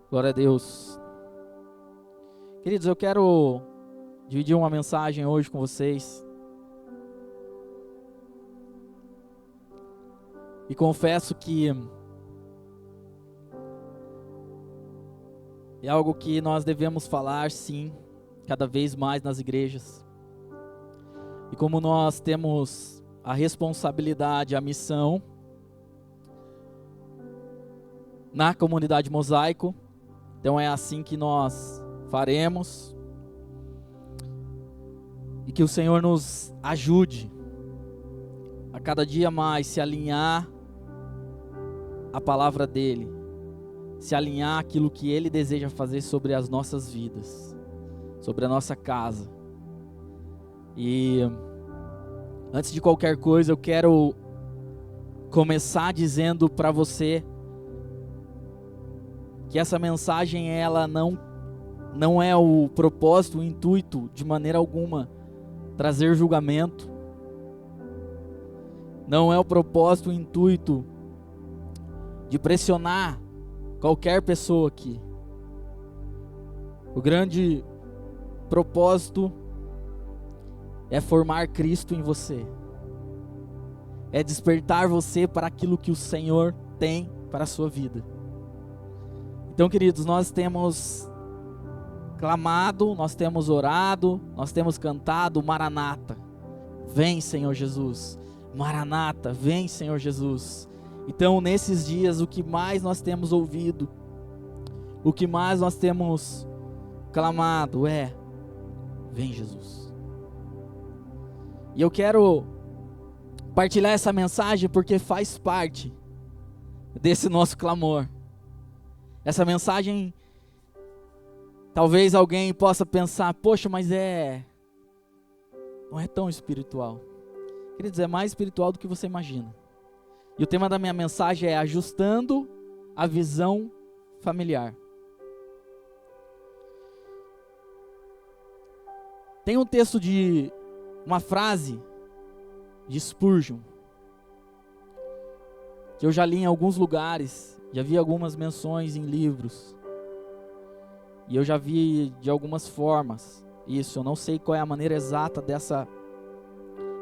Glória a Deus. Queridos, eu quero dividir uma mensagem hoje com vocês. E confesso que é algo que nós devemos falar, sim, cada vez mais nas igrejas. E como nós temos a responsabilidade, a missão na comunidade Mosaico, então é assim que nós faremos. E que o Senhor nos ajude a cada dia mais se alinhar à palavra dEle, se alinhar àquilo que Ele deseja fazer sobre as nossas vidas, sobre a nossa casa. E antes de qualquer coisa, eu quero começar dizendo para você que essa mensagem, ela não é o propósito, o intuito, de maneira alguma, trazer julgamento. Não é o propósito, o intuito de pressionar qualquer pessoa aqui. O grande propósito é formar Cristo em você. É despertar você para aquilo que o Senhor tem para a sua vida. Então, queridos, nós temos clamado, nós temos orado, nós temos cantado Maranata. Vem, Senhor Jesus. Maranata, vem, Senhor Jesus. Então, nesses dias, o que mais nós temos ouvido, o que mais nós temos clamado é: vem, Jesus. E eu quero partilhar essa mensagem porque faz parte desse nosso clamor. Essa mensagem, talvez alguém possa pensar: poxa, mas não é tão espiritual. Queridos, é mais espiritual do que você imagina. E o tema da minha mensagem é ajustando a visão familiar. Tem um texto de uma frase de Spurgeon, que eu já li em alguns lugares, já vi algumas menções em livros, e eu já vi de algumas formas isso. Eu não sei qual é a maneira exata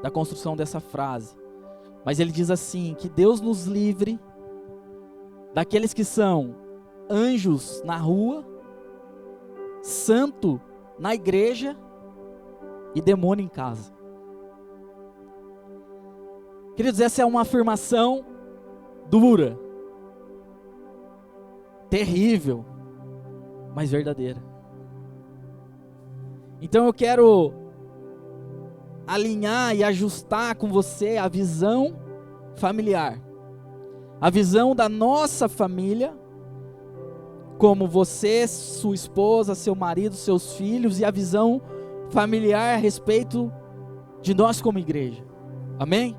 da construção dessa frase, mas ele diz assim: que Deus nos livre daqueles que são anjos na rua, santo na igreja e demônio em casa. Queridos, essa é uma afirmação dura, terrível, mas verdadeira. Então eu quero alinhar e ajustar com você a visão familiar, a visão da nossa família, como você, sua esposa, seu marido, seus filhos, e a visão familiar a respeito de nós como igreja. Amém?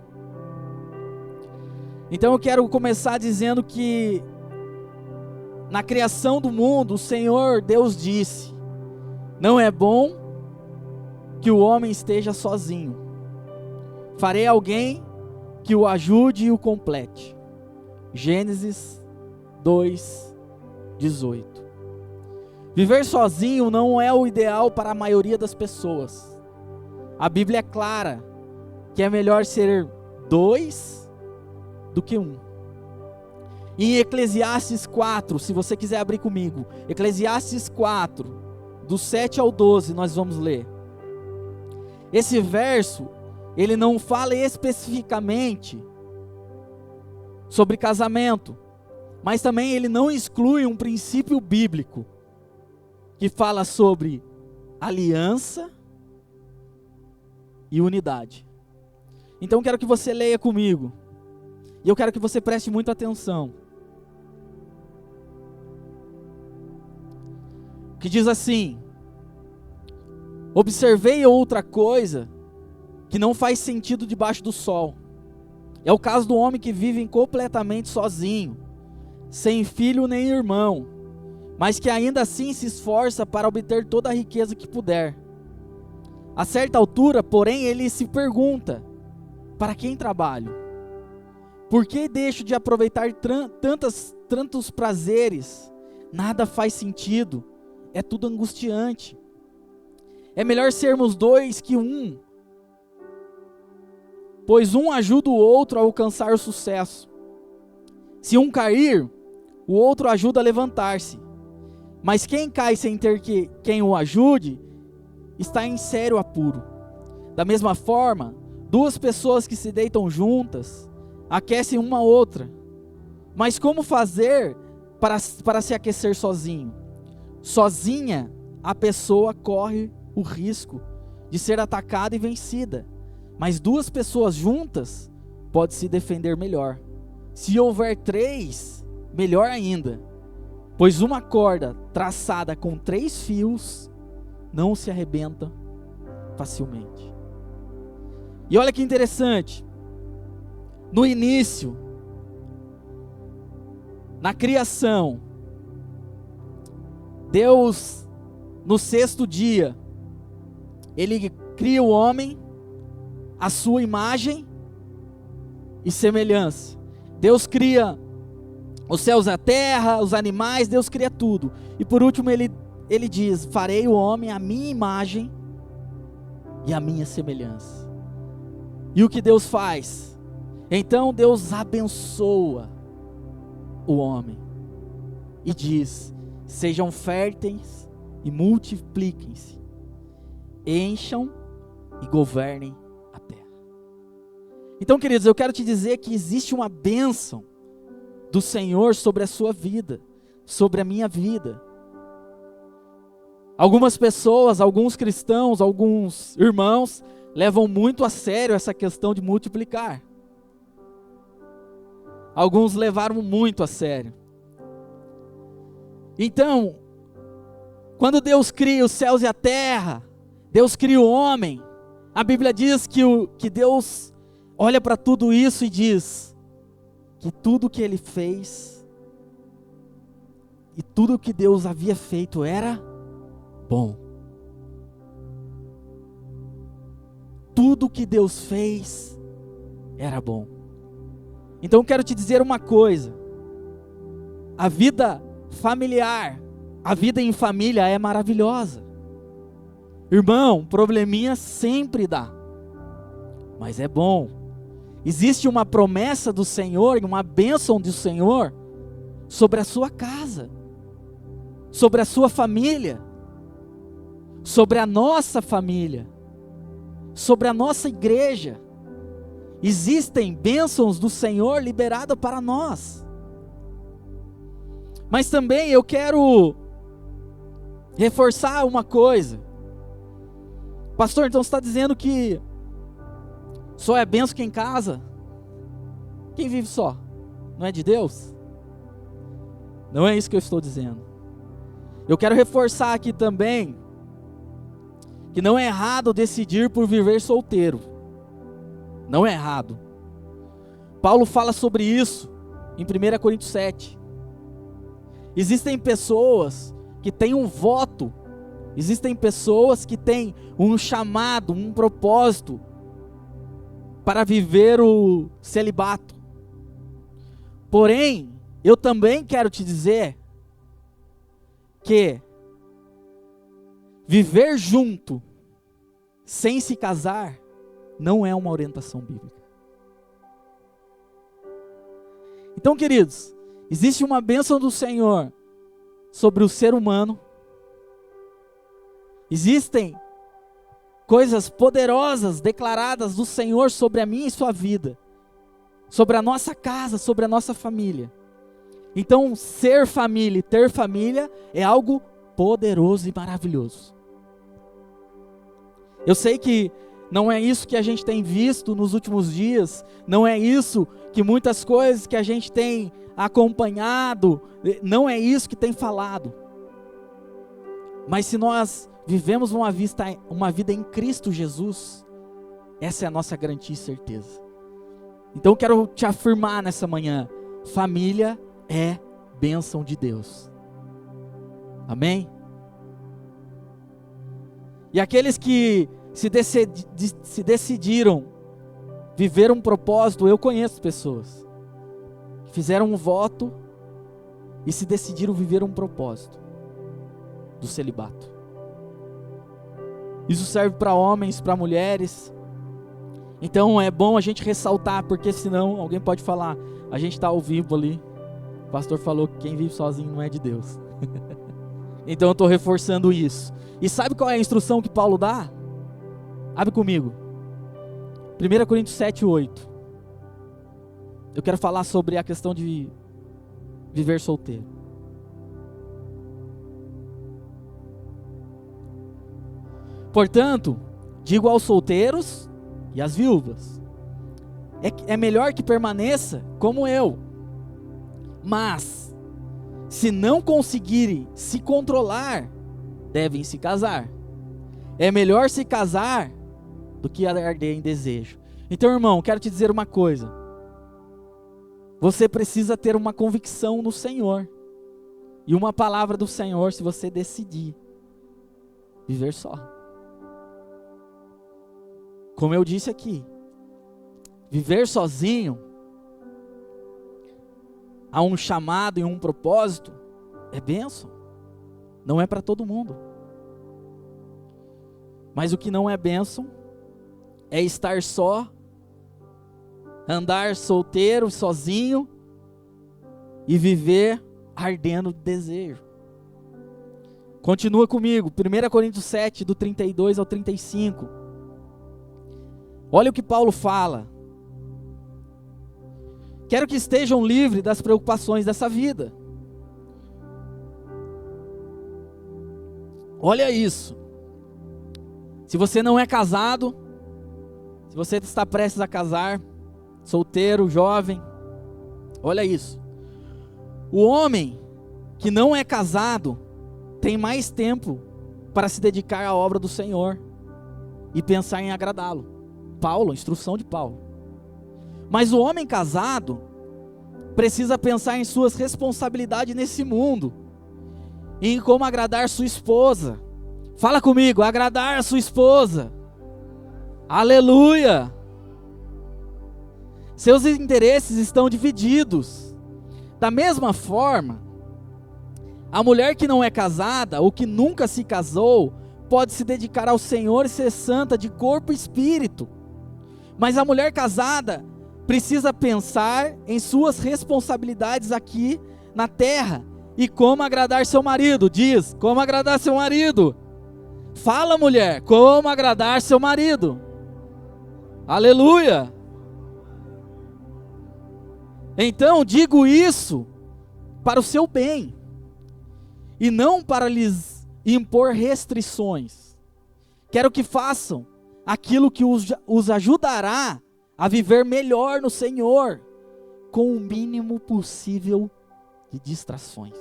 Então eu quero começar dizendo que na criação do mundo, o Senhor Deus disse: não é bom que o homem esteja sozinho. Farei alguém que o ajude e o complete. Gênesis 2:18. Viver sozinho não é o ideal para a maioria das pessoas. A Bíblia é clara que é melhor ser dois do que um. Em Eclesiastes 4, se você quiser abrir comigo, Eclesiastes 4, do 7 ao 12, nós vamos ler. Esse verso, ele não fala especificamente sobre casamento, mas também ele não exclui um princípio bíblico que fala sobre aliança e unidade. Então eu quero que você leia comigo, e eu quero que você preste muita atenção. Que diz assim: observei outra coisa que não faz sentido debaixo do sol. É o caso do homem que vive completamente sozinho, sem filho nem irmão, mas que ainda assim se esforça para obter toda a riqueza que puder. A certa altura, porém, ele se pergunta: para quem trabalho? Por que deixo de aproveitar tantos prazeres nada faz sentido, é tudo angustiante. É melhor sermos dois que um, pois um ajuda o outro a alcançar o sucesso. Se um cair, o outro ajuda a levantar-se. Mas quem cai sem ter quem o ajude, está em sério apuro. Da mesma forma, duas pessoas que se deitam juntas, aquecem uma a outra. Mas como fazer para se aquecer sozinho? Sozinha, a pessoa corre o risco de ser atacada e vencida. Mas duas pessoas juntas, pode se defender melhor. Se houver três, melhor ainda. Pois uma corda traçada com 3 fios não se arrebenta facilmente. E olha que interessante. No início, na criação, Deus, no 6º dia, Ele cria o homem à sua imagem e semelhança. Deus cria os céus e a terra, os animais, Deus cria tudo. E por último ele diz: farei o homem à minha imagem e à minha semelhança. E o que Deus faz? Então Deus abençoa o homem e diz: sejam férteis e multipliquem-se, encham e governem a terra. Então, queridos, eu quero te dizer que existe uma bênção do Senhor sobre a sua vida, sobre a minha vida. Algumas pessoas, alguns cristãos, alguns irmãos levam muito a sério essa questão de multiplicar. Alguns levaram muito a sério. Então, quando Deus cria os céus e a terra, Deus cria o homem, a Bíblia diz que Deus olha para tudo isso e diz que tudo que Ele fez e tudo que Deus havia feito era bom. Tudo que Deus fez era bom. Então eu quero te dizer uma coisa: a vida familiar, a vida em família é maravilhosa. Irmão, probleminha sempre dá, mas é bom. Existe uma promessa do Senhor, uma bênção do Senhor sobre a sua casa, sobre a sua família, sobre a nossa família, sobre a nossa igreja. Existem bênçãos do Senhor liberadas para nós. Mas também eu quero reforçar uma coisa. Pastor, então você está dizendo que só é bênção quem casa? Quem vive só? Não é de Deus? Não é isso que eu estou dizendo. Eu quero reforçar aqui também que não é errado decidir por viver solteiro. Não é errado. Paulo fala sobre isso em 1 Coríntios 7. Existem pessoas que têm um voto, existem pessoas que têm um chamado, um propósito para viver o celibato. Porém, eu também quero te dizer que viver junto sem se casar não é uma orientação bíblica. Então, queridos, existe uma bênção do Senhor sobre o ser humano. Existem coisas poderosas declaradas do Senhor sobre a minha e sua vida, sobre a nossa casa, sobre a nossa família. Então, ser família e ter família é algo poderoso e maravilhoso. Eu sei que não é isso que a gente tem visto nos últimos dias, não é isso que muitas coisas que a gente tem acompanhado, não é isso que tem falado. Mas se nós vivemos uma vida em Cristo Jesus, essa é a nossa garantia e certeza. Então eu quero te afirmar nessa manhã: família é bênção de Deus. Amém? E aqueles que se decidiram viver um propósito, eu conheço pessoas que fizeram um voto e se decidiram viver um propósito do celibato. Isso serve para homens, para mulheres. Então é bom a gente ressaltar, porque senão alguém pode falar, a gente está ao vivo ali, o pastor falou que quem vive sozinho não é de Deus. Então eu estou reforçando isso. E sabe qual é a instrução que Paulo dá? Abre comigo, 1 Coríntios 7:8. Eu quero falar sobre a questão de viver solteiro. Portanto, digo aos solteiros e às viúvas, é melhor que permaneça como eu. Mas, se não conseguirem se controlar, devem se casar. É melhor se casar do que arder em desejo. Então, irmão, quero te dizer uma coisa. Você precisa ter uma convicção no Senhor. E uma palavra do Senhor se você decidir viver só. Como eu disse aqui, viver sozinho, há um chamado e um propósito, é bênção. Não é para todo mundo. Mas o que não é bênção é estar só, andar solteiro, sozinho e viver ardendo de desejo. Continua comigo, 1 Coríntios 7, do 32 ao 35. Olha o que Paulo fala. Quero que estejam livres das preocupações dessa vida. Olha isso. Se você não é casado, se você está prestes a casar, solteiro, jovem, olha isso. O homem que não é casado tem mais tempo para se dedicar à obra do Senhor e pensar em agradá-lo. Paulo, instrução de Paulo. Mas o homem casado precisa pensar em suas responsabilidades nesse mundo e em como agradar sua esposa. Fala comigo, agradar a sua esposa. Aleluia! Seus interesses estão divididos. Da mesma forma, a mulher que não é casada ou que nunca se casou pode se dedicar ao Senhor e ser santa de corpo e espírito. Mas a mulher casada precisa pensar em suas responsabilidades aqui na terra e como agradar seu marido. Diz, como agradar seu marido. Fala, mulher, como agradar seu marido. Aleluia. Então digo isso para o seu bem e não para lhes impor restrições. Quero que façam aquilo que os ajudará a viver melhor no Senhor, com o mínimo possível de distrações.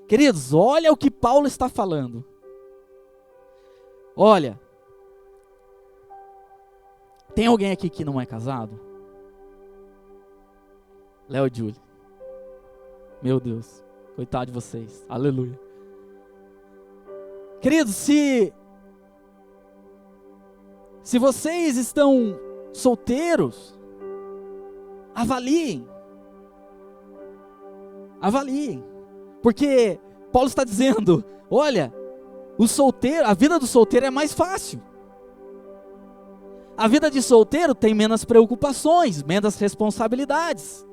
Queridos, olha o que Paulo está falando. Olha, tem alguém aqui que não é casado? Léo e Júlia. Meu Deus, coitado de vocês, aleluia. Queridos, se vocês estão solteiros, avaliem, porque Paulo está dizendo, olha, a vida do solteiro é mais fácil. A vida de solteiro tem menos preocupações, menos responsabilidades.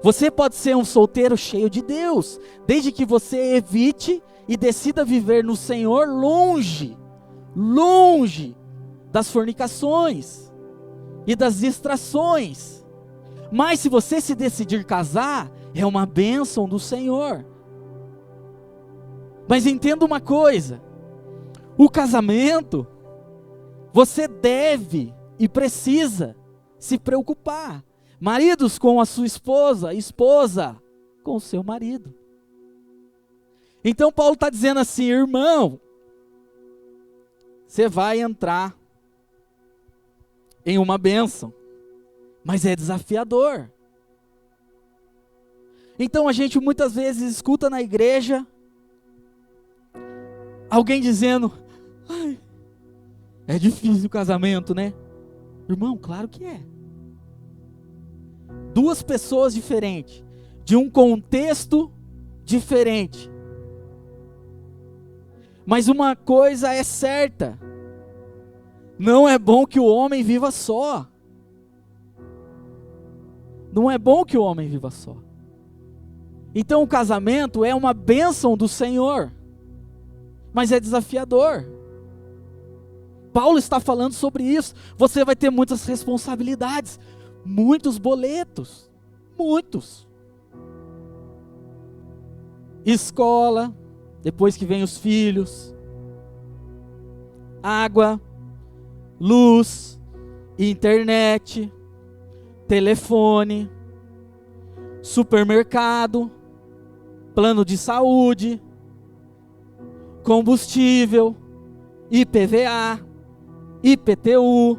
Você pode ser um solteiro cheio de Deus, desde que você evite e decida viver no Senhor longe das fornicações e das distrações. Mas se você se decidir casar, é uma bênção do Senhor. Mas entenda uma coisa, o casamento, você deve e precisa se preocupar. Maridos com a sua esposa, esposa com o seu marido. Então Paulo está dizendo assim, irmão, você vai entrar em uma bênção, mas é desafiador. Então a gente muitas vezes escuta na igreja alguém dizendo, ai, é difícil o casamento, né? Irmão, claro que é. Duas pessoas diferentes, de um contexto diferente. Mas uma coisa é certa: não é bom que o homem viva só. Não é bom que o homem viva só. Então o casamento é uma bênção do Senhor, mas é desafiador. Paulo está falando sobre isso. Você vai ter muitas responsabilidades, muitos boletos, muitos. Escola, depois que vem os filhos, água, luz, internet, telefone, supermercado, plano de saúde, combustível, IPVA, IPTU,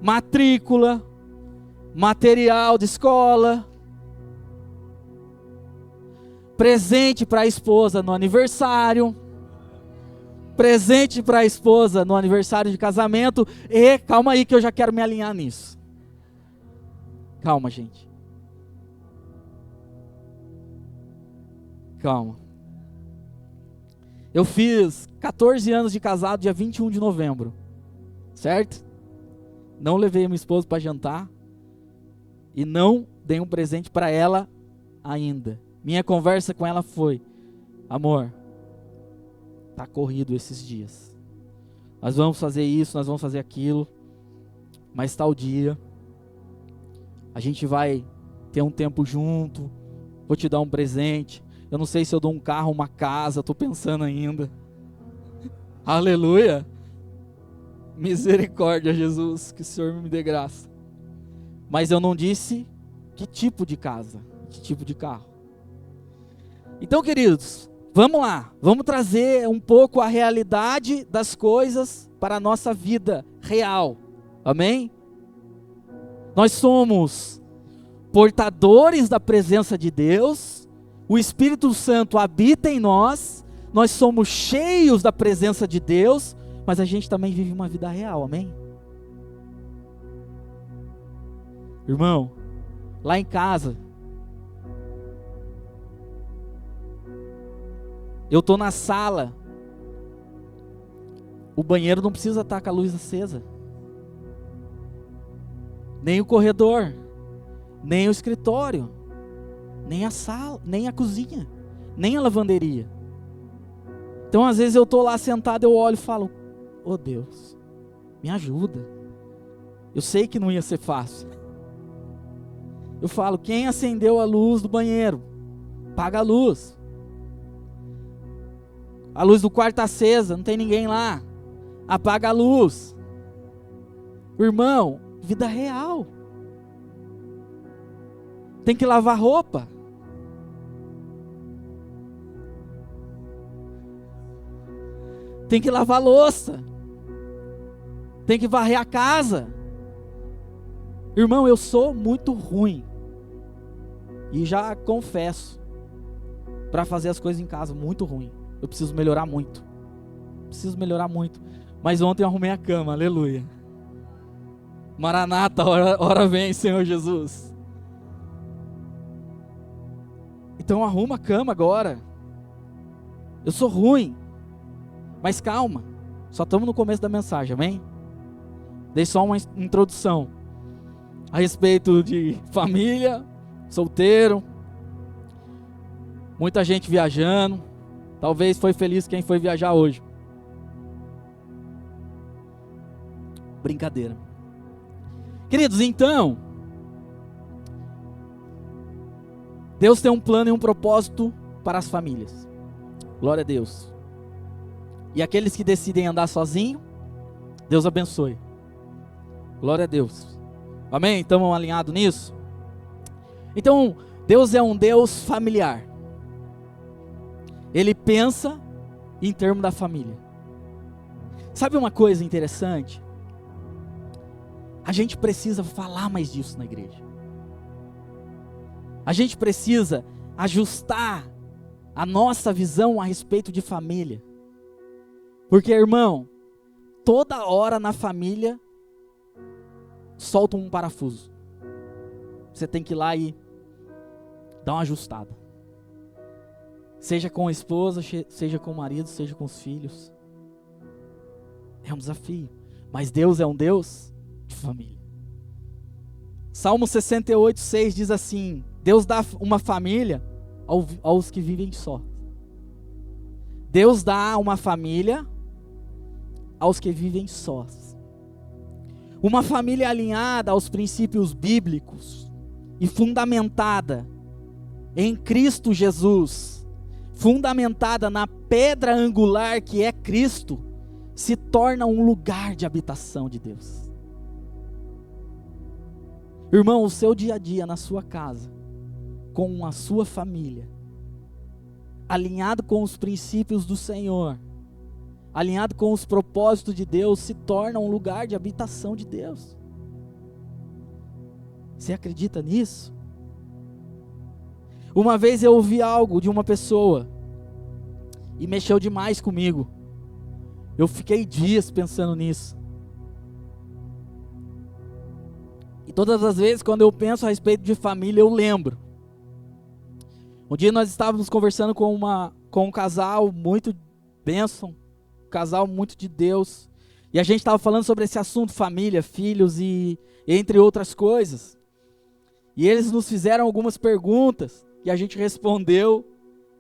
matrícula, material de escola, presente para a esposa no aniversário, presente para a esposa no aniversário de casamento. E calma aí que eu já quero me alinhar nisso. Calma, gente. Calma. Eu fiz 14 anos de casado dia 21 de novembro. Certo? Não levei a minha esposa para jantar. E não dei um presente para ela ainda. Minha conversa com ela foi: amor, tá corrido esses dias. Nós vamos fazer isso, nós vamos fazer aquilo. Mas tal dia a gente vai ter um tempo junto. Vou te dar um presente. Eu não sei se eu dou um carro, uma casa, estou pensando ainda. Aleluia. Misericórdia, Jesus, que o Senhor me dê graça. Mas eu não disse que tipo de casa, que tipo de carro. Então, queridos, vamos lá. Vamos trazer um pouco a realidade das coisas para a nossa vida real. Amém? Nós somos portadores da presença de Deus. O Espírito Santo habita em nós, nós somos cheios da presença de Deus, mas a gente também vive uma vida real, amém? Irmão, lá em casa, eu estou na sala, o banheiro não precisa estar com a luz acesa, nem o corredor, nem o escritório, nem a sala, nem a cozinha, nem a lavanderia. Então às vezes eu estou lá sentado, eu olho e falo: oh Deus, me ajuda. Eu sei que não ia ser fácil. Eu falo: quem acendeu a luz do banheiro? Apaga a luz. A luz do quarto está acesa, não tem ninguém lá. Apaga a luz. Irmão, vida real. Tem que lavar roupa. Tem que lavar louça. Tem que varrer a casa. Irmão, eu sou muito ruim. E já confesso, para fazer as coisas em casa, muito ruim. Eu preciso melhorar muito. Preciso melhorar muito. Mas ontem eu arrumei a cama, aleluia. Maranata, hora vem, Senhor Jesus. Então arruma a cama agora. Eu sou ruim. Mas calma, só estamos no começo da mensagem, amém? Dei só uma introdução a respeito de família, solteiro, muita gente viajando. Talvez foi feliz quem foi viajar hoje. Brincadeira. Queridos, então, Deus tem um plano e um propósito para as famílias. Glória a Deus. E aqueles que decidem andar sozinho, Deus abençoe. Glória a Deus. Amém? Estamos alinhados nisso? Então, Deus é um Deus familiar. Ele pensa em termos da família. Sabe uma coisa interessante? A gente precisa falar mais disso na igreja. A gente precisa ajustar a nossa visão a respeito de família. Porque, irmão, toda hora na família solta um parafuso. Você tem que ir lá e dá uma ajustada. Seja com a esposa, seja com o marido, seja com os filhos. É um desafio. Mas Deus é um Deus de família. Salmo 68:6 diz assim: Deus dá uma família aos que vivem só. Deus dá uma família aos que vivem sós. Uma família alinhada aos princípios bíblicos e fundamentada em Cristo Jesus, fundamentada na pedra angular que é Cristo, se torna um lugar de habitação de Deus. Irmão, o seu dia a dia na sua casa, com a sua família, alinhado com os princípios do Senhor, alinhado com os propósitos de Deus, se torna um lugar de habitação de Deus. Você acredita nisso? Uma vez eu ouvi algo de uma pessoa e mexeu demais comigo. Eu fiquei dias pensando nisso. E todas as vezes quando eu penso a respeito de família, eu lembro. Um dia nós estávamos conversando com um casal muito bênção, um casal muito de Deus. E a gente estava falando sobre esse assunto, família, filhos e entre outras coisas. E eles nos fizeram algumas perguntas e a gente respondeu.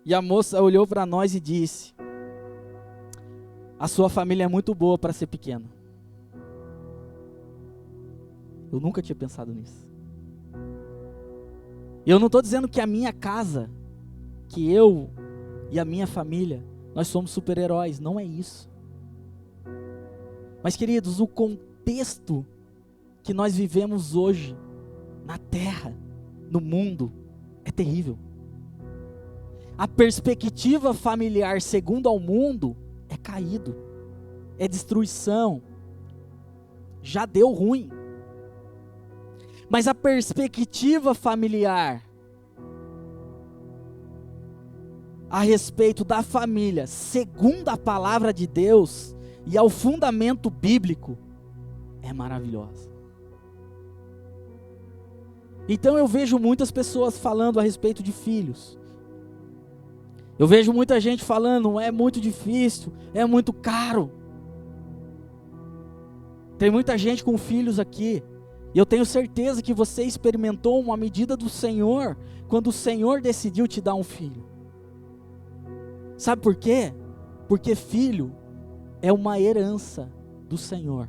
E a moça olhou para nós e disse: a sua família é muito boa para ser pequena. Eu nunca tinha pensado nisso. E eu não estou dizendo que a minha casa, que eu e a minha família, nós somos super-heróis, não é isso. Mas queridos, o contexto que nós vivemos hoje, na terra, no mundo, é terrível. A perspectiva familiar segundo ao mundo é caído, é destruição, já deu ruim. Mas a perspectiva familiar a respeito da família, segundo a palavra de Deus e ao fundamento bíblico, é maravilhosa. Então eu vejo muitas pessoas falando a respeito de filhos. Eu vejo muita gente falando: é muito difícil, é muito caro. Tem muita gente com filhos aqui. E eu tenho certeza que você experimentou uma medida do Senhor quando o Senhor decidiu te dar um filho. Sabe por quê? Porque filho é uma herança do Senhor.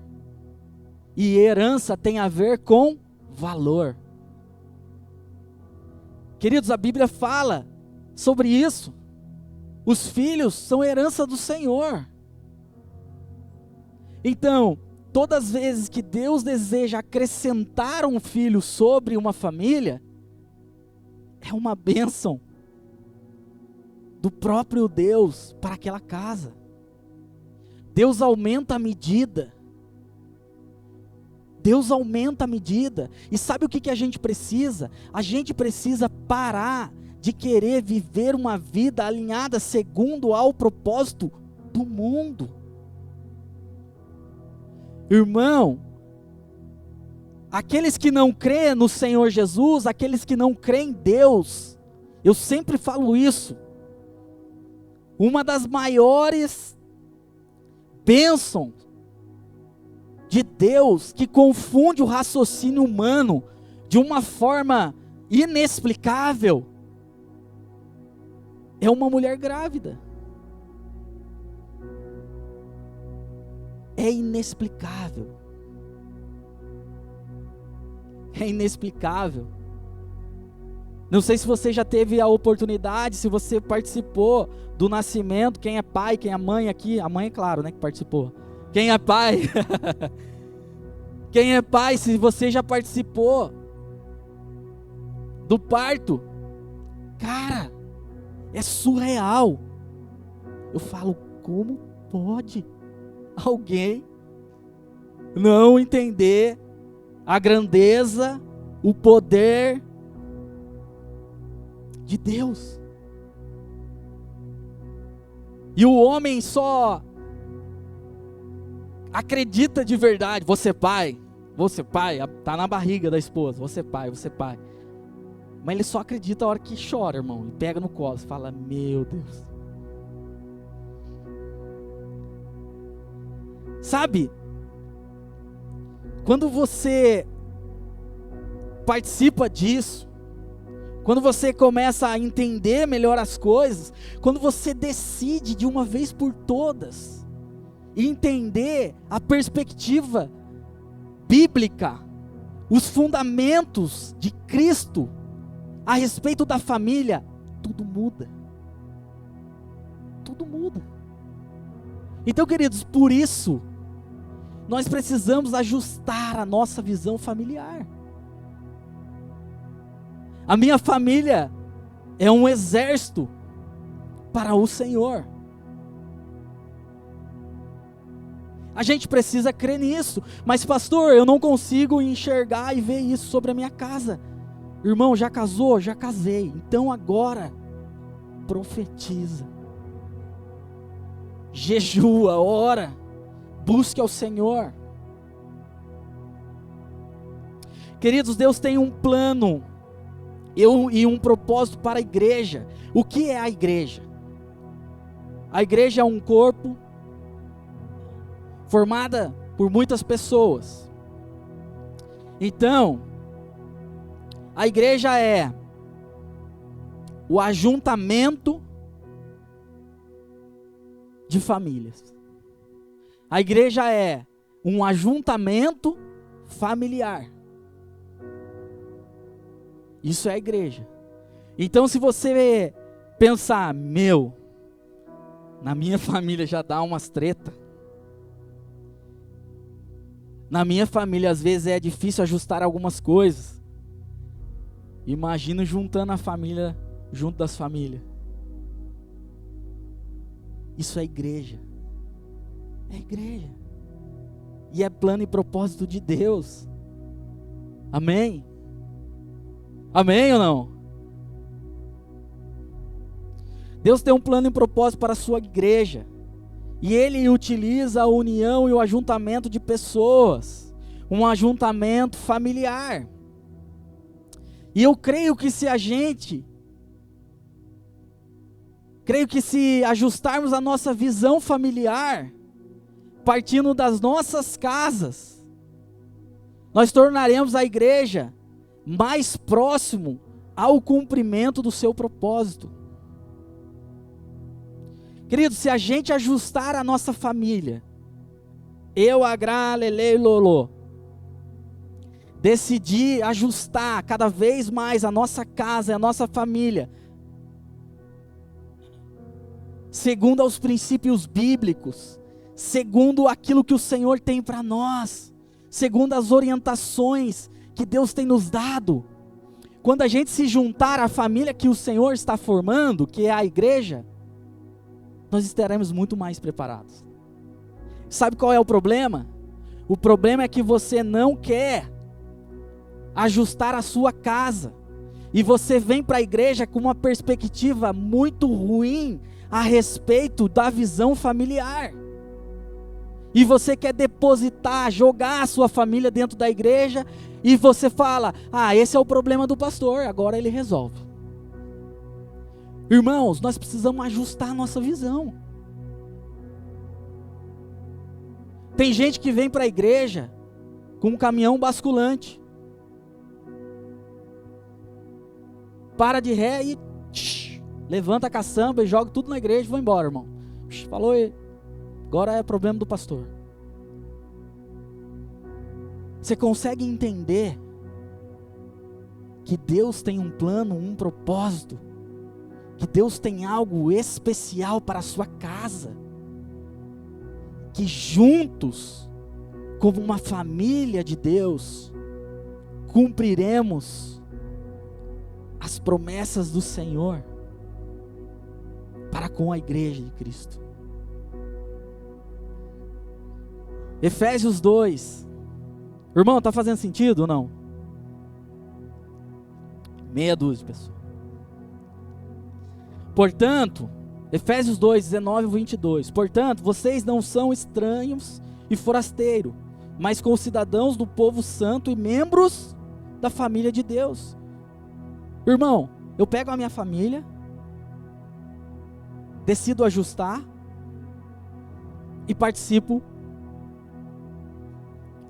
E herança tem a ver com valor. Queridos, a Bíblia fala sobre isso. Os filhos são herança do Senhor. Então, todas as vezes que Deus deseja acrescentar um filho sobre uma família, é uma bênção do próprio Deus para aquela casa. Deus aumenta a medida. Deus aumenta a medida. E sabe o que a gente precisa? A gente precisa parar de querer viver uma vida alinhada segundo ao propósito do mundo. Irmão, aqueles que não creem no Senhor Jesus, aqueles que não creem em Deus, eu sempre falo isso, uma das maiores bênçãos de Deus, que confunde o raciocínio humano de uma forma inexplicável, é uma mulher grávida. É inexplicável. É inexplicável. Não sei se você já teve a oportunidade, se você participou do nascimento, quem é pai, quem é mãe aqui, a mãe é claro, né, que participou. Quem é pai? Quem é pai, se você já participou do parto, cara, é surreal. Eu falo, como pode alguém não entender a grandeza, o poder de Deus? E o homem só acredita de verdade. Você pai, tá na barriga da esposa, você pai. Mas ele só acredita a hora que chora, irmão. E pega no colo e fala, meu Deus. Sabe? Quando você participa disso, quando você começa a entender melhor as coisas, quando você decide de uma vez por todas entender a perspectiva bíblica, os fundamentos de Cristo a respeito da família, tudo muda. Tudo muda. Então, queridos, por isso nós precisamos ajustar a nossa visão familiar. A minha família é um exército para o Senhor. A gente precisa crer nisso. Mas pastor, eu não consigo enxergar e ver isso sobre a minha casa. Irmão, já casou? Já casei. Então agora, profetiza. Jejua, ora. Busque ao Senhor. Queridos, Deus tem um plano e um propósito para a igreja. O que é a igreja? A igreja é um corpo formada por muitas pessoas. Então, a igreja é o ajuntamento de famílias. A igreja é um ajuntamento familiar. Isso é a igreja. Então, se você pensar, na minha família já dá umas treta. Na minha família, às vezes, é difícil ajustar algumas coisas. Imagina juntando a família, junto das famílias. Isso é igreja. É igreja. E é plano e propósito de Deus. Amém? Amém ou não? Deus tem um plano e propósito para a sua igreja. E Ele utiliza a união e o ajuntamento de pessoas. Um ajuntamento familiar. E eu creio que se ajustarmos a nossa visão familiar, partindo das nossas casas, nós tornaremos a igreja mais próximo ao cumprimento do seu propósito. Querido, se a gente ajustar a nossa família, eu, Agra, Lele e Lolo, decidir ajustar cada vez mais a nossa casa e a nossa família, segundo aos princípios bíblicos, segundo aquilo que o Senhor tem para nós, segundo as orientações que Deus tem nos dado. Quando a gente se juntar à família que o Senhor está formando, que é a igreja, nós estaremos muito mais preparados. Sabe qual é o problema? O problema é que você não quer ajustar a sua casa, e você vem para a igreja com uma perspectiva muito ruim a respeito da visão familiar, e você quer depositar, jogar a sua família dentro da igreja, e você fala, esse é o problema do pastor, agora ele resolve. Irmãos, nós precisamos ajustar a nossa visão. Tem gente que vem para a igreja com um caminhão basculante, para de ré e levanta a caçamba e joga tudo na igreja e vai embora, irmão. Falou aí, agora é problema do pastor. Você consegue entender que Deus tem um plano, um propósito, que Deus tem algo especial para a sua casa, que juntos, como uma família de Deus, cumpriremos as promessas do Senhor para com a igreja de Cristo. Efésios 2. Irmão, está fazendo sentido ou não? Meia dúzia de pessoas. Portanto, Efésios 2, 19 e 22. Portanto, vocês não são estranhos e forasteiros, mas concidadãos do povo santo e membros da família de Deus. Irmão, eu pego a minha família, decido ajustar e participo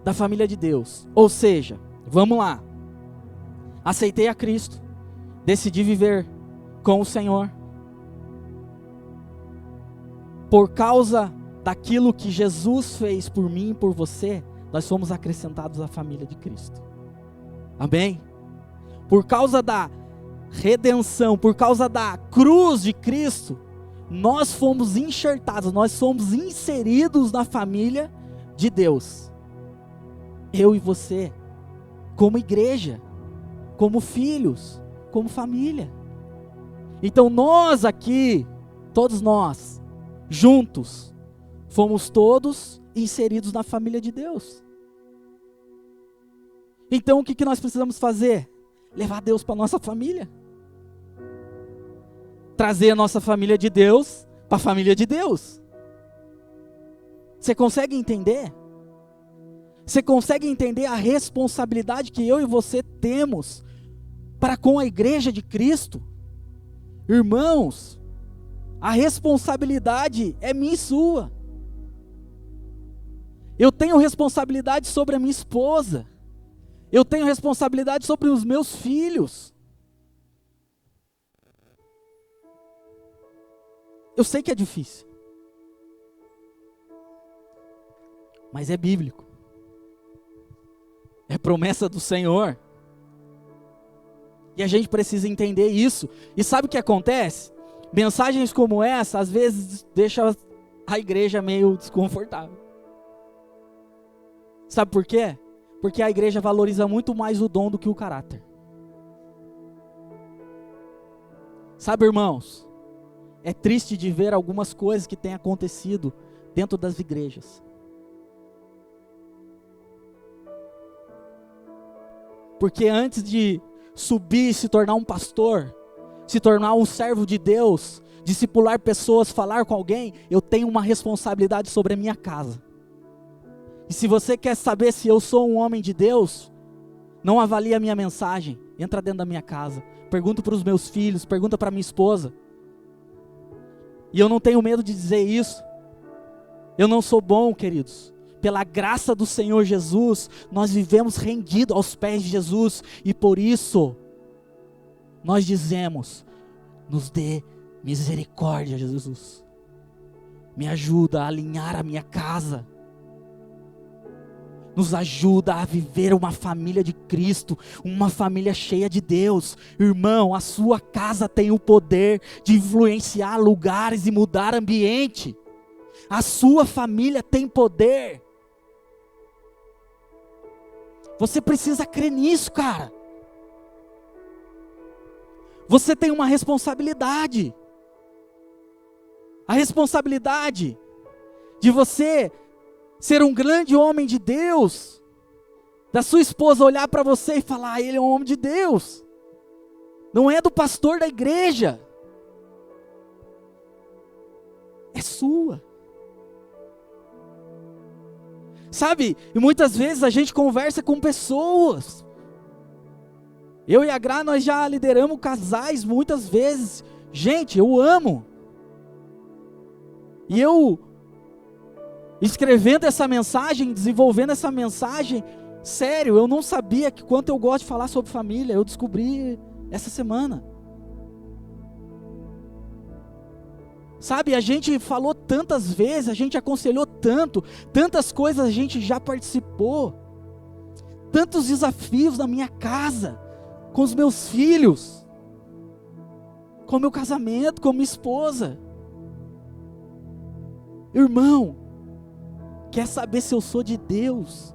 da família de Deus. Ou seja, vamos lá, aceitei a Cristo, decidi viver com o Senhor, por causa daquilo que Jesus fez por mim e por você, nós fomos acrescentados à família de Cristo. Amém? Por causa da redenção, por causa da cruz de Cristo, nós fomos enxertados, nós fomos inseridos na família de Deus. Eu e você, como igreja, como filhos, como família. Então nós aqui, todos nós, juntos, fomos todos inseridos na família de Deus. Então o que nós precisamos fazer? Levar Deus para a nossa família. Trazer a nossa família de Deus para a família de Deus. Você consegue entender? Você consegue entender a responsabilidade que eu e você temos para com a igreja de Cristo? Irmãos, a responsabilidade é minha e sua. Eu tenho responsabilidade sobre a minha esposa. Eu tenho responsabilidade sobre os meus filhos. Eu sei que é difícil, mas é bíblico. É promessa do Senhor. E a gente precisa entender isso. E sabe o que acontece? Mensagens como essa, às vezes, deixam a igreja meio desconfortável. Sabe por quê? Porque a igreja valoriza muito mais o dom do que o caráter. Sabe, irmãos? É triste de ver algumas coisas que têm acontecido dentro das igrejas. Porque antes de subir e se tornar um pastor, se tornar um servo de Deus, discipular pessoas, falar com alguém, eu tenho uma responsabilidade sobre a minha casa. E se você quer saber se eu sou um homem de Deus, não avalie a minha mensagem, entra dentro da minha casa, pergunta para os meus filhos, pergunta para minha esposa. E eu não tenho medo de dizer isso. Eu não sou bom, queridos. Pela graça do Senhor Jesus, nós vivemos rendidos aos pés de Jesus. E por isso, nós dizemos, nos dê misericórdia, Jesus. Me ajuda a alinhar a minha casa. Nos ajuda a viver uma família de Cristo, uma família cheia de Deus. Irmão, a sua casa tem o poder de influenciar lugares e mudar ambiente. A sua família tem poder. Você precisa crer nisso, cara. Você tem uma responsabilidade. A responsabilidade de você ser um grande homem de Deus, da sua esposa olhar para você e falar, ele é um homem de Deus, não é do pastor da igreja, é sua. Sabe, e muitas vezes a gente conversa com pessoas, eu e a Gra, nós já lideramos casais muitas vezes, gente, eu amo, e eu escrevendo essa mensagem, desenvolvendo essa mensagem, sério, eu não sabia que quanto eu gosto de falar sobre família, eu descobri essa semana. Sabe, a gente falou tantas vezes, a gente aconselhou tanto, tantas coisas a gente já participou, tantos desafios na minha casa, com os meus filhos, com o meu casamento, com minha esposa. Irmão, quer saber se eu sou de Deus?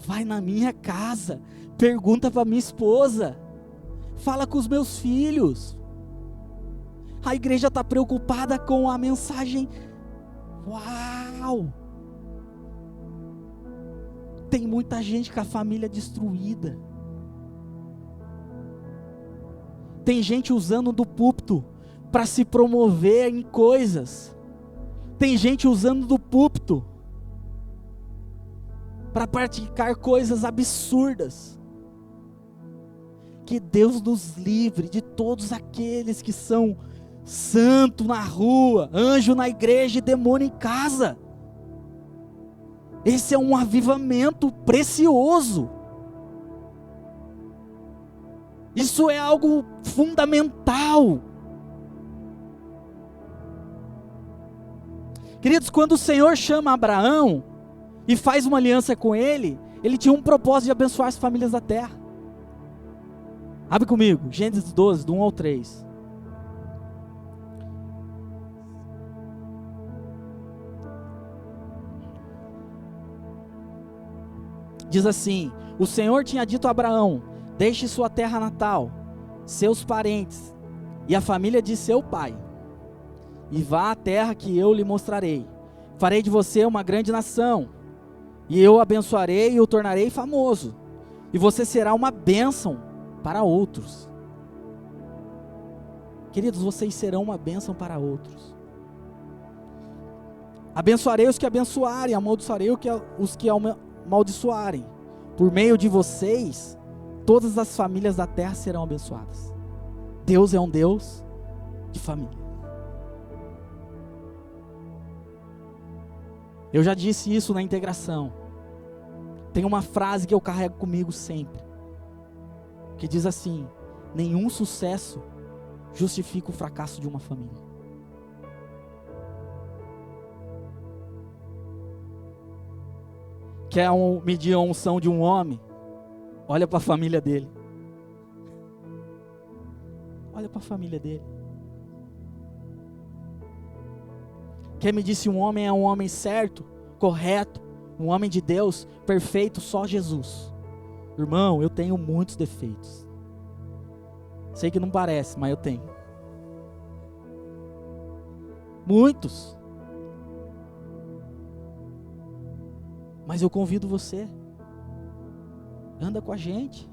Vai na minha casa, pergunta para minha esposa, fala com os meus filhos. A igreja está preocupada com a mensagem. Uau! Tem muita gente com a família destruída. Tem gente usando do púlpito para se promover em coisas. Tem gente usando do púlpito para praticar coisas absurdas. que Deus nos livre de todos aqueles que são santo na rua, anjo na igreja e demônio em casa. Esse é um avivamento precioso. Isso é algo fundamental. Queridos, quando o Senhor chama Abraão e faz uma aliança com ele, ele tinha um propósito de abençoar as famílias da terra. Abre comigo, Gênesis 12, do 1 ao 3. Diz assim: o Senhor tinha dito a Abraão: deixe sua terra natal, seus parentes e a família de seu pai, e vá à terra que eu lhe mostrarei. Farei de você uma grande nação, e eu o abençoarei e o tornarei famoso, e você será uma bênção para outros. Queridos, vocês serão uma bênção para outros. Abençoarei os que abençoarem, amaldiçoarei os que amaldiçoarem. Por meio de vocês, todas as famílias da terra serão abençoadas. Deus é um Deus de família. Eu já disse isso na integração. Tem uma frase que eu carrego comigo sempre, que diz assim: nenhum sucesso justifica o fracasso de uma família. Quer medir a unção de um homem? Olha para a família dele. Olha para a família dele. Quer medir se um homem é um homem certo, correto, um homem de Deus, perfeito? Só Jesus. Irmão, eu tenho muitos defeitos. Sei que não parece, mas eu tenho. Muitos. Mas eu convido você, anda com a gente.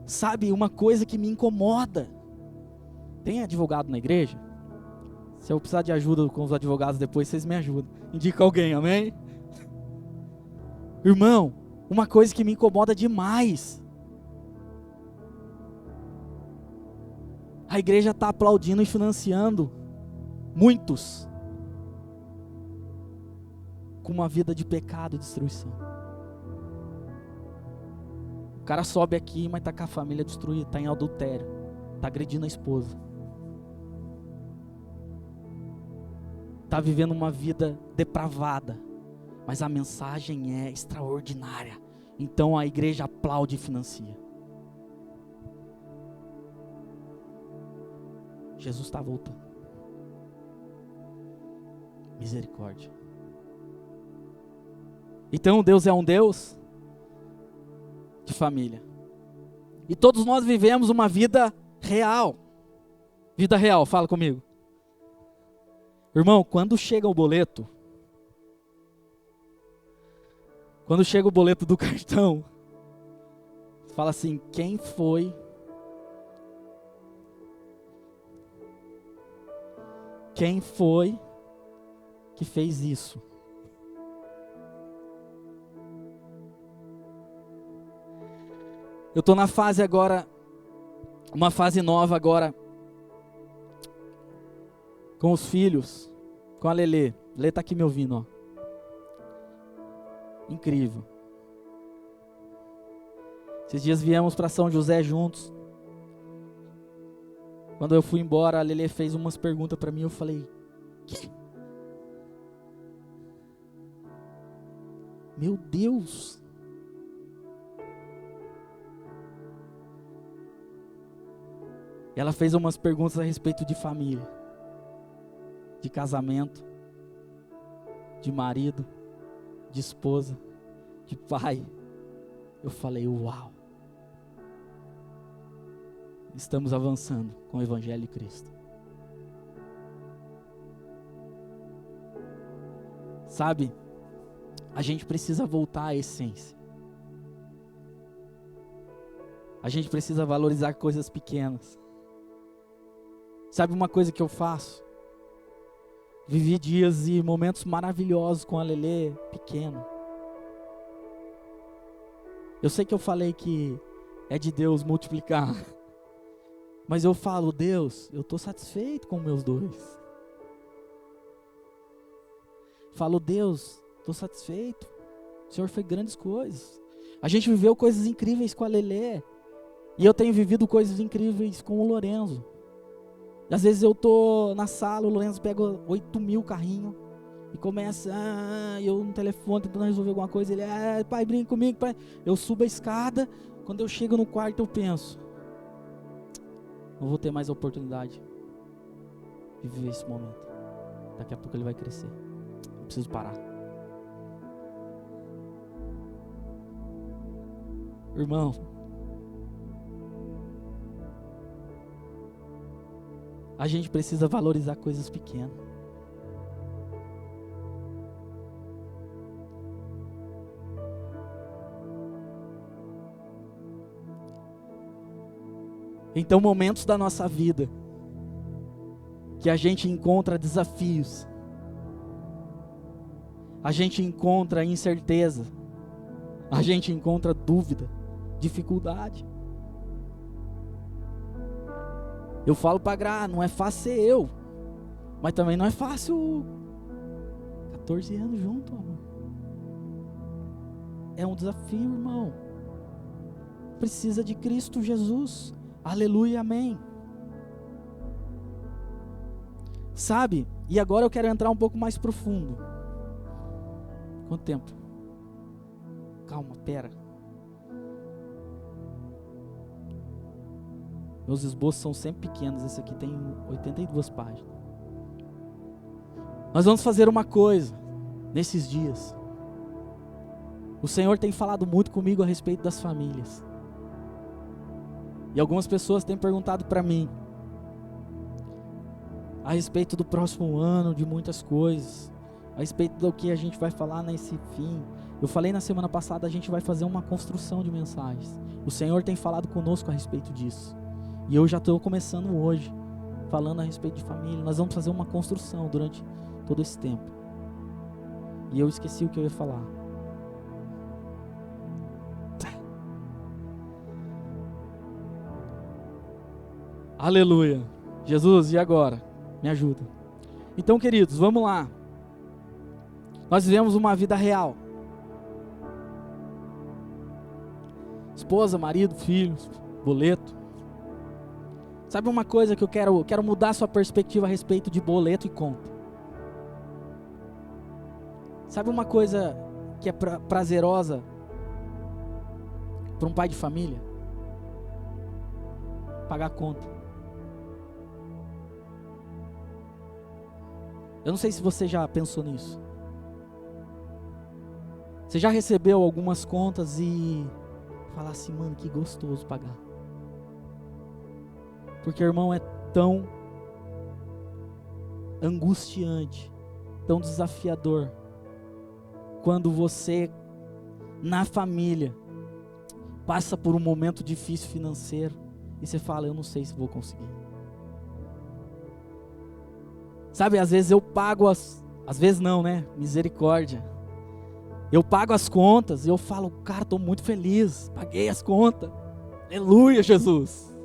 Sabe, uma coisa que me incomoda, tem advogado na igreja? Se eu precisar de ajuda com os advogados depois, vocês me ajudam. Indica alguém, amém? Irmão, uma coisa que me incomoda demais, a igreja está aplaudindo e financiando muitos com uma vida de pecado e destruição. O cara sobe aqui, mas está com a família destruída, está em adultério, está agredindo a esposa, está vivendo uma vida depravada, mas a mensagem é extraordinária. Então a igreja aplaude e financia. Jesus está voltando. Misericórdia. Então Deus é um Deus de família. E todos nós vivemos uma vida real. Vida real, fala comigo. Irmão, quando chega o boleto, do cartão, fala assim: quem foi que fez isso? Eu estou na fase agora, uma fase nova agora, com os filhos, com a Lelê. Lelê está aqui me ouvindo, ó. Incrível. Esses dias viemos para São José juntos. Quando eu fui embora, a Lelê fez umas perguntas para mim, eu falei: meu Deus! E ela fez umas perguntas a respeito de família, de casamento, de marido, de esposa, de pai. Eu falei: uau! Estamos avançando com o Evangelho de Cristo. Sabe, a gente precisa voltar à essência. A gente precisa valorizar coisas pequenas. Sabe uma coisa que eu faço? Vivi dias e momentos maravilhosos com a Lelê pequena. Eu sei que eu falei que é de Deus multiplicar, mas eu falo, Deus, eu estou satisfeito com meus 2. Falo, Deus, estou satisfeito. O Senhor fez grandes coisas. A gente viveu coisas incríveis com a Lelê. E eu tenho vivido coisas incríveis com o Lorenzo. E às vezes eu tô na sala, o Lorenzo pega 8.000 carrinhos e começa, eu no telefone tentando resolver alguma coisa, ele, pai, brinca comigo, pai. Eu subo a escada, quando eu chego no quarto eu penso, não vou ter mais a oportunidade de viver esse momento. Daqui a pouco ele vai crescer. Eu preciso parar. Irmão, a gente precisa valorizar coisas pequenas. Então, momentos da nossa vida que a gente encontra desafios, a gente encontra incerteza, a gente encontra dúvida, dificuldade. Eu falo pra Gra, não é fácil ser eu, mas também não é fácil 14 anos junto, amor. É um desafio, irmão. Precisa de Cristo Jesus. Aleluia, amém. Sabe? E agora eu quero entrar um pouco mais profundo. Quanto tempo? Calma, pera. Meus esboços são sempre pequenos. Esse aqui tem 82 páginas. Nós vamos fazer uma coisa nesses dias. O Senhor tem falado muito comigo a respeito das famílias. E algumas pessoas têm perguntado para mim a respeito do próximo ano, de muitas coisas, a respeito do que a gente vai falar nesse fim. Eu falei na semana passada, a gente vai fazer uma construção de mensagens. O Senhor tem falado conosco a respeito disso. E eu já estou começando hoje, falando a respeito de família. Nós vamos fazer uma construção durante todo esse tempo. E eu esqueci o que eu ia falar. Aleluia. Jesus, e agora? Me ajuda. Então, queridos, vamos lá. Nós vivemos uma vida real. Esposa, marido, filhos, boleto. Sabe uma coisa que eu quero mudar sua perspectiva a respeito de boleto e conta. Sabe uma coisa que é prazerosa para um pai de família? Pagar conta. Eu não sei se você já pensou nisso. Você já recebeu algumas contas e falar assim, mano, que gostoso pagar. Porque, irmão, é tão angustiante, tão desafiador, quando você, na família, passa por um momento difícil financeiro, e você fala, eu não sei se vou conseguir. Sabe, às vezes eu pago às vezes não, né? Misericórdia. Eu pago as contas e eu falo, cara, estou muito feliz, paguei as contas. Aleluia, Jesus.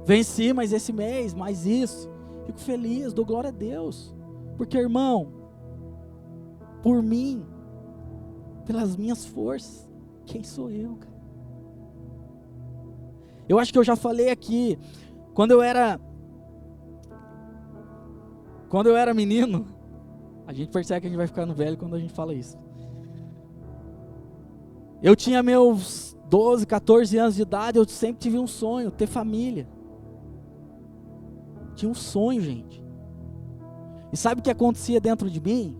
Venci mais esse mês, mais isso. Fico feliz, dou glória a Deus. Porque, irmão, por mim, pelas minhas forças, quem sou eu, cara? Eu acho que eu já falei aqui, quando eu era menino, a gente percebe que a gente vai ficando velho quando a gente fala isso. Eu tinha meus 12, 14 anos de idade, eu sempre tive um sonho, ter família. Tinha um sonho, gente. E sabe o que acontecia dentro de mim?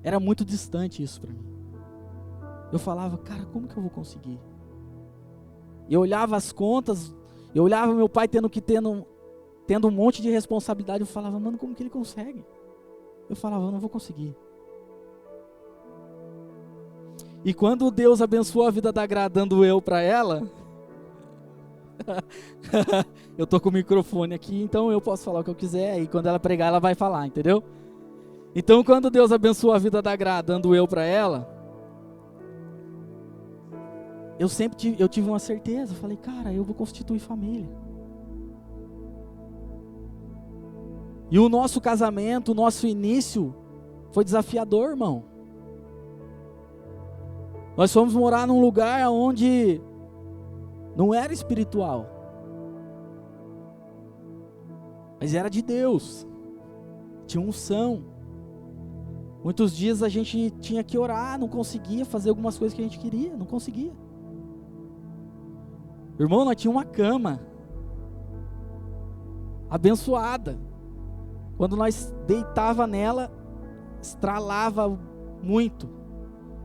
Era muito distante isso para mim. Eu falava, cara, como que eu vou conseguir? Eu olhava as contas, eu olhava meu pai tendo um monte de responsabilidade, eu falava, mano, como que ele consegue? Eu falava, eu não vou conseguir. E quando Deus abençoou a vida da Gra, dando eu para ela, eu tô com o microfone aqui, então eu posso falar o que eu quiser, e quando ela pregar, ela vai falar, entendeu? Então, quando Deus abençoou a vida da Gra, dando eu para ela, eu tive uma certeza, eu falei, cara, eu vou constituir família. E o nosso casamento, o nosso início, foi desafiador, irmão. Nós fomos morar num lugar onde não era espiritual, mas era de Deus, tinha unção. Muitos dias a gente tinha que orar, não conseguia fazer algumas coisas que a gente queria, não conseguia. Irmão, nós tínhamos uma cama abençoada. Quando nós deitava nela, estralava muito.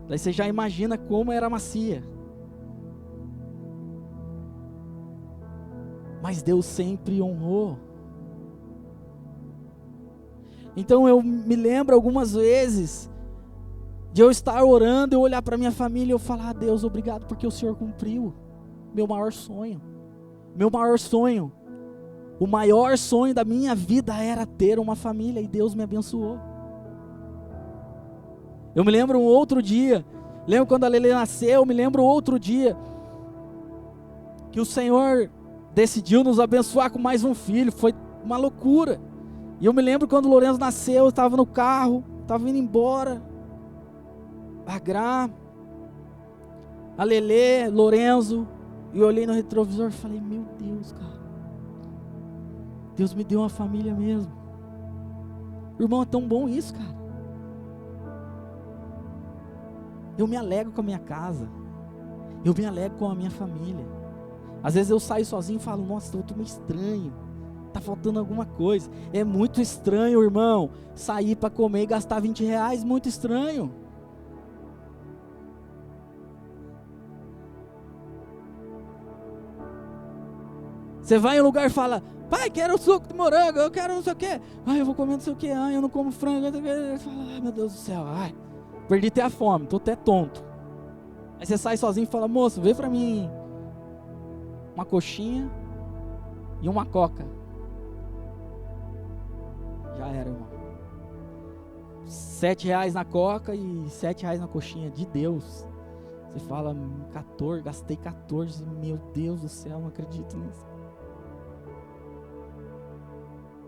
Daí você já imagina como era macia. Mas Deus sempre honrou. Então eu me lembro algumas vezes de eu estar orando, eu olhar para minha família e eu falar, Deus, obrigado porque o Senhor cumpriu meu maior sonho. Meu maior sonho, o maior sonho da minha vida era ter uma família e Deus me abençoou. Eu me lembro um outro dia, lembro quando a Lele nasceu, me lembro outro dia que o Senhor decidiu nos abençoar com mais um filho, foi uma loucura. E eu me lembro quando o Lourenço nasceu, eu estava no carro, estava indo embora, a Gra, a Lele, Lourenço, e eu olhei no retrovisor e falei, meu Deus, cara, Deus me deu uma família mesmo. Irmão, é tão bom isso, cara. Eu me alegro com a minha casa, eu me alegro com a minha família. Às vezes eu saio sozinho e falo, nossa, eu estou meio estranho, está faltando alguma coisa. É muito estranho, irmão, sair para comer e gastar R$20, muito estranho. Você vai em um lugar e fala, pai, quero suco de morango, eu quero não sei o que, ai, eu vou comer não sei o que, ai, eu não como frango, você fala, ai, meu Deus do céu, ai, perdi até a fome, tô até tonto. Aí você sai sozinho e fala, moço, vê pra mim uma coxinha e uma coca. Já era, irmão. R$7 na coca e R$7 na coxinha, de Deus. Você fala, 14, gastei 14, meu Deus do céu, não acredito nisso.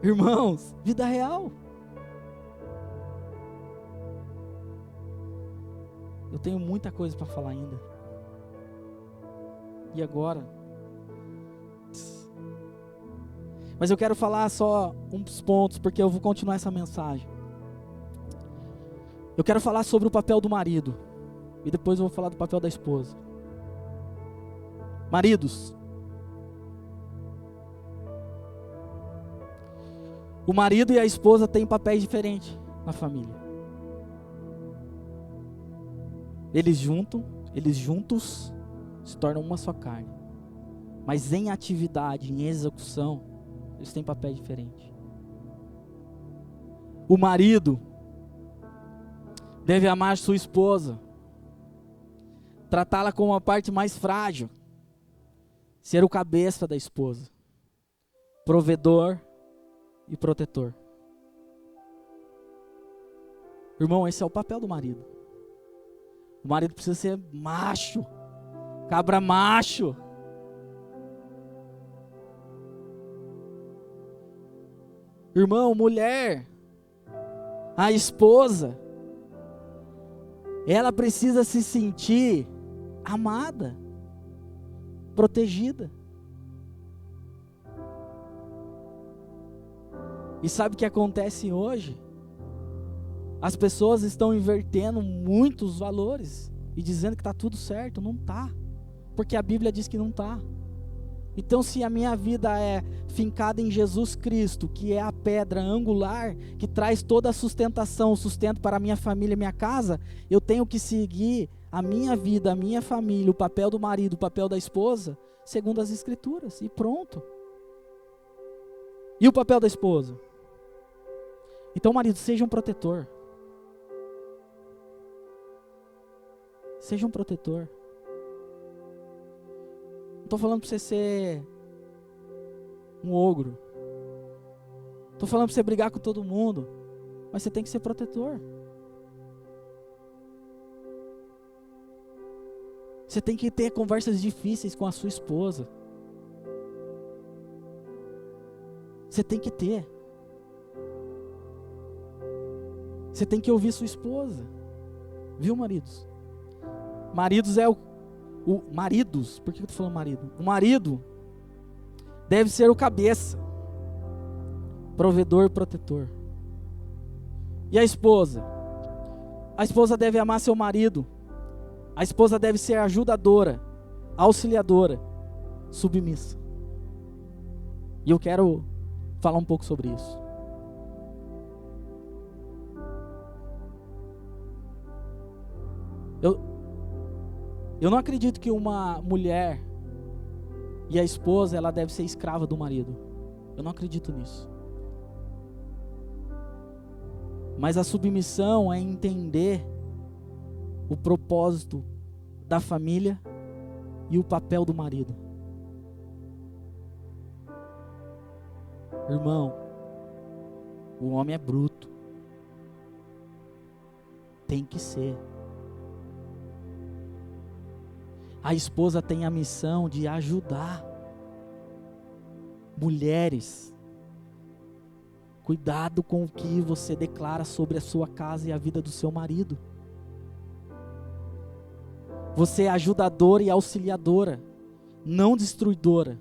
Irmãos, vida real. Eu tenho muita coisa para falar ainda. E agora? Mas eu quero falar só uns pontos, porque eu vou continuar essa mensagem. Eu quero falar sobre o papel do marido. E depois eu vou falar do papel da esposa. Maridos. O marido e a esposa têm papéis diferentes na família. Eles juntos se tornam uma só carne. Mas em atividade, em execução, eles têm papéis diferentes. O marido deve amar sua esposa, tratá-la como a parte mais frágil, ser o cabeça da esposa, provedor e protetor. Irmão, esse é o papel do marido. O marido precisa ser macho, cabra macho. Irmão, mulher, a esposa, ela precisa se sentir amada, protegida. E sabe o que acontece hoje? As pessoas estão invertendo muitos valores e dizendo que está tudo certo. Não está, porque a Bíblia diz que não está. Então, se a minha vida é fincada em Jesus Cristo, que é a pedra angular, que traz toda a sustentação, o sustento para a minha família e minha casa, eu tenho que seguir a minha vida, a minha família, o papel do marido, o papel da esposa, segundo as Escrituras, e pronto. E o papel da esposa? Então, marido, seja um protetor. Seja um protetor. Não estou falando para você ser um ogro. Estou falando para você brigar com todo mundo. Mas você tem que ser protetor. Você tem que ter conversas difíceis com a sua esposa. Você tem que ter. Você tem que ouvir sua esposa. Viu, maridos? Maridos é maridos, por que eu tô falando marido? O marido deve ser o cabeça, provedor e protetor. E a esposa? A esposa deve amar seu marido. A esposa deve ser ajudadora, auxiliadora, submissa. E eu quero falar um pouco sobre isso. Eu não acredito que uma mulher e a esposa, ela deve ser escrava do marido. Eu não acredito nisso. Mas a submissão é entender o propósito da família e o papel do marido. Irmão, o homem é bruto. Tem que ser. A esposa tem a missão de ajudar. Mulheres, cuidado com o que você declara sobre a sua casa e a vida do seu marido. Você é ajudadora e auxiliadora, não destruidora.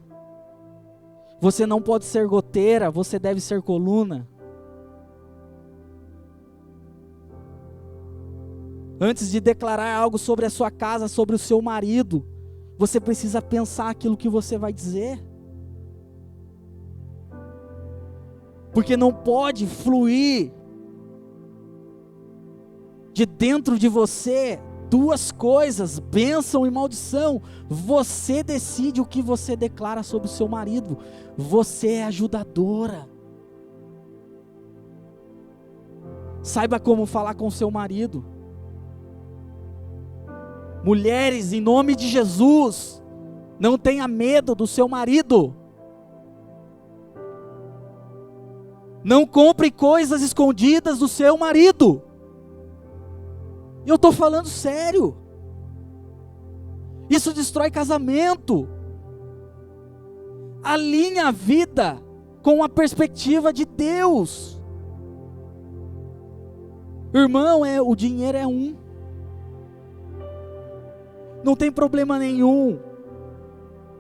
Você não pode ser goteira, você deve ser coluna. Antes de declarar algo sobre a sua casa, sobre o seu marido, você precisa pensar aquilo que você vai dizer. Porque não pode fluir de dentro de você duas coisas, bênção e maldição. Você decide o que você declara sobre o seu marido. Você é ajudadora. Saiba como falar com o seu marido. Mulheres, em nome de Jesus, não tenha medo do seu marido. Não compre coisas escondidas do seu marido. Eu estou falando sério. Isso destrói casamento. Alinha a vida com a perspectiva de Deus. Irmão, o dinheiro é um. Não tem problema nenhum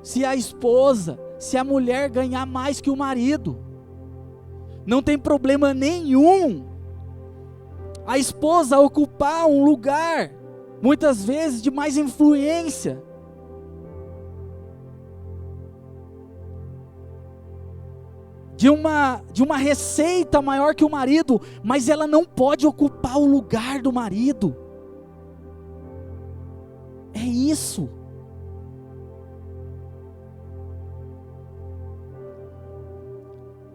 se a esposa, se a mulher ganhar mais que o marido. Não tem problema nenhum a esposa ocupar um lugar, muitas vezes de mais influência. De uma receita maior que o marido, mas ela não pode ocupar o lugar do marido. É isso.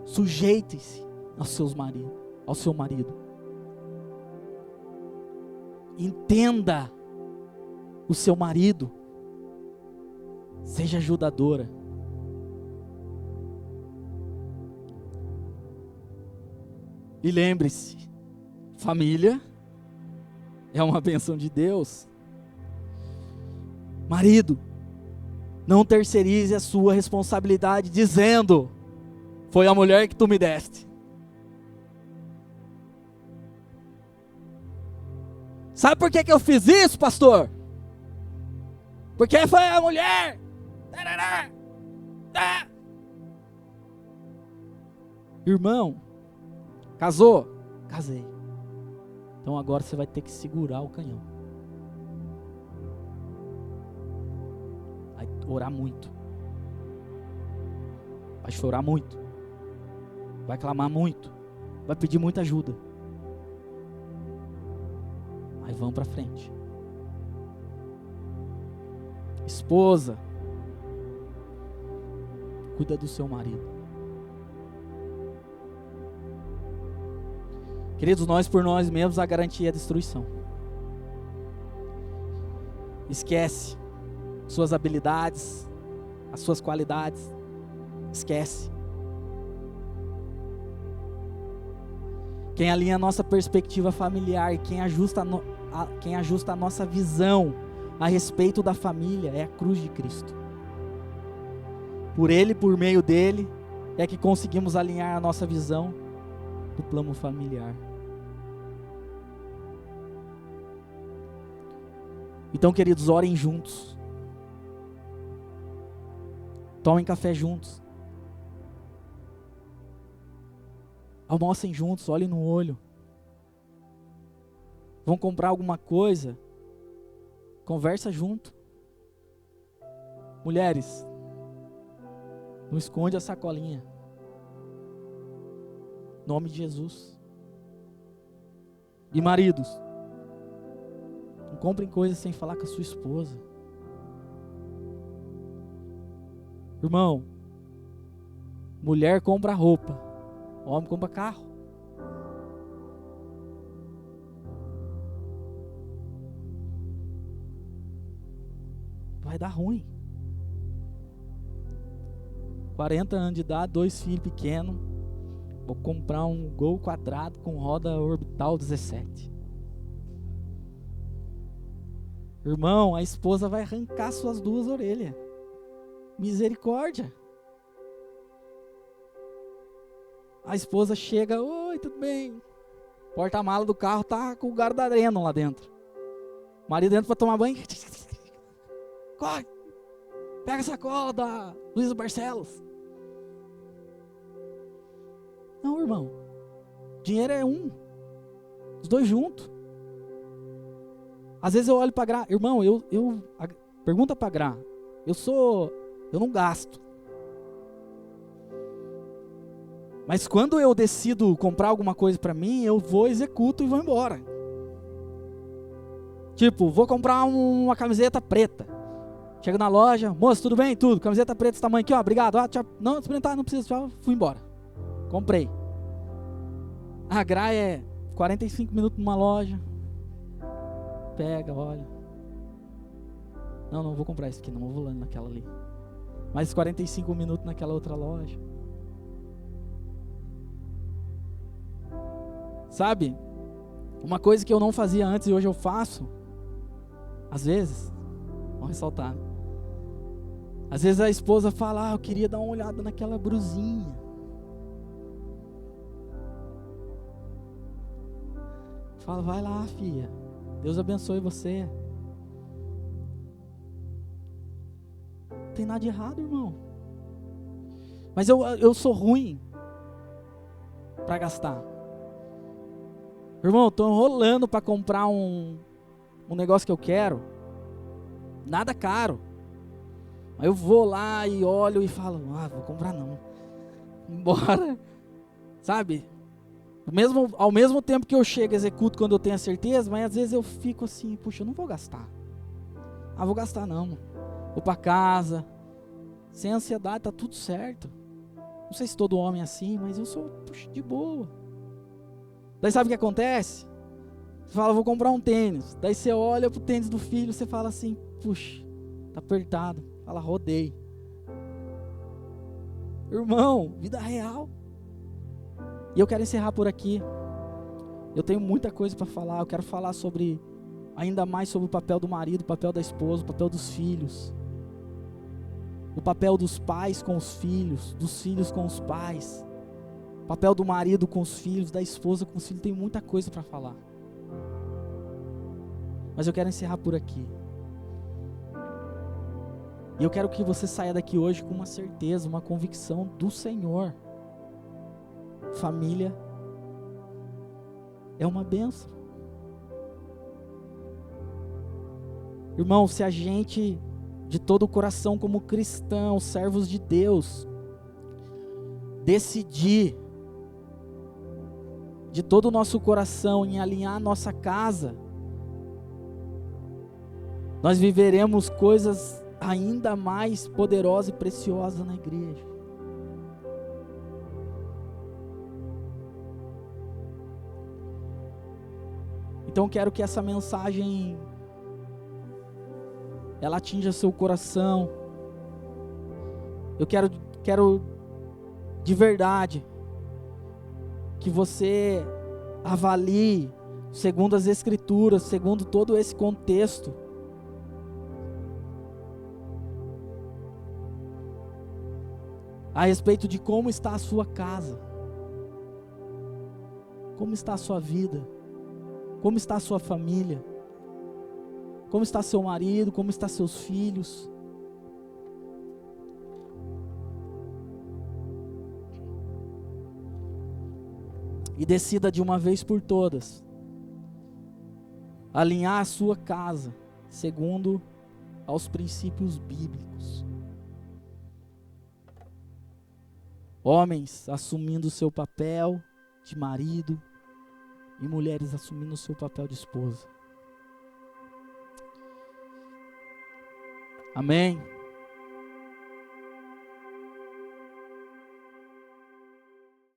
Sujeite-se ao seu marido. Entenda o seu marido. Seja ajudadora. E lembre-se, família é uma bênção de Deus. Marido, não terceirize a sua responsabilidade dizendo: foi a mulher que tu me deste. Sabe por que eu fiz isso, pastor? Porque foi a mulher. Irmão, casou? Casei. Então agora você vai ter que segurar o canhão. Vai orar muito. Vai chorar muito. Vai clamar muito. Vai pedir muita ajuda. Mas vamos para frente. Esposa, cuida do seu marido. Queridos, nós por nós mesmos a garantia é a destruição. Esquece suas habilidades, as suas qualidades. Esquece. Quem alinha a nossa perspectiva familiar, quem ajusta a nossa visão a respeito da família é a cruz de Cristo. Por Ele, por meio dele, é que conseguimos alinhar a nossa visão do plano familiar. Então, queridos, orem juntos. Tomem café juntos. Almocem juntos, olhem no olho. Vão comprar alguma coisa, conversa junto. Mulheres, não esconde a sacolinha. Em nome de Jesus. E maridos, não comprem coisas sem falar com a sua esposa. Irmão, mulher compra roupa, homem compra carro. Vai dar ruim. 40 anos de idade, 2 filhos pequenos. Vou comprar um Gol quadrado com roda orbital 17. Irmão, a esposa vai arrancar suas 2 orelhas. Misericórdia. A esposa chega, oi, tudo bem? Porta-mala do carro tá com o Gardareno lá dentro. O marido entra pra tomar banho. Corre, pega a sacola da Luísa Barcelos. Não, irmão, dinheiro é um, os 2 juntos. Às vezes eu olho pra Gra, irmão, pergunta pra Gra, eu não gasto. Mas quando eu decido comprar alguma coisa pra mim, eu vou, executo e vou embora. Tipo, vou comprar uma camiseta preta. Chego na loja, moço, tudo bem? Tudo, camiseta preta desse tamanho aqui, ó, obrigado. Ah, tchau. Não, experimentar, não precisa, tchau, fui embora. Comprei. A Gra é 45 minutos numa loja. Pega, olha. Não vou comprar isso aqui, não vou lá naquela ali. Mais 45 minutos naquela outra loja. Sabe? Uma coisa que eu não fazia antes e hoje eu faço. Às vezes, vamos ressaltar, né? Às vezes a esposa fala, eu queria dar uma olhada naquela brusinha. Fala, vai lá, filha. Deus abençoe você. Não tem nada de errado, irmão. Mas eu sou ruim para gastar. Irmão, eu tô enrolando para comprar um negócio que eu quero. Nada caro. Aí eu vou lá e olho e falo, vou comprar não. Embora. Sabe? Ao mesmo tempo que eu chego, executo quando eu tenho a certeza, mas às vezes eu fico assim, puxa, eu não vou gastar. Vou gastar não. Vou para casa. Sem ansiedade, tá tudo certo. Não sei se todo homem é assim, mas eu sou, puxa, de boa. Daí sabe o que acontece? Você fala, vou comprar um tênis. Daí você olha pro tênis do filho, você fala assim, puxa, tá apertado. Fala, rodei. Irmão, vida real. E eu quero encerrar por aqui. Eu tenho muita coisa para falar. Eu quero falar ainda mais sobre o papel do marido, o papel da esposa, o papel dos filhos. O papel dos pais com os filhos, dos filhos com os pais. O papel do marido com os filhos, da esposa com os filhos. Tem muita coisa para falar. Mas eu quero encerrar por aqui. E eu quero que você saia daqui hoje com uma certeza, uma convicção do Senhor. Família é uma bênção. Irmão, se a gente, de todo o coração como cristãos, servos de Deus, decidir de todo o nosso coração em alinhar a nossa casa, nós viveremos coisas ainda mais poderosas e preciosas na igreja. Então eu quero que essa mensagem ela atinja seu coração. Eu quero de verdade que você avalie segundo as Escrituras, segundo todo esse contexto, a respeito de como está a sua casa, como está a sua vida, como está a sua família, como está seu marido, como estão seus filhos. E decida de uma vez por todas alinhar a sua casa segundo aos princípios bíblicos. Homens assumindo o seu papel de marido e mulheres assumindo o seu papel de esposa. Amém?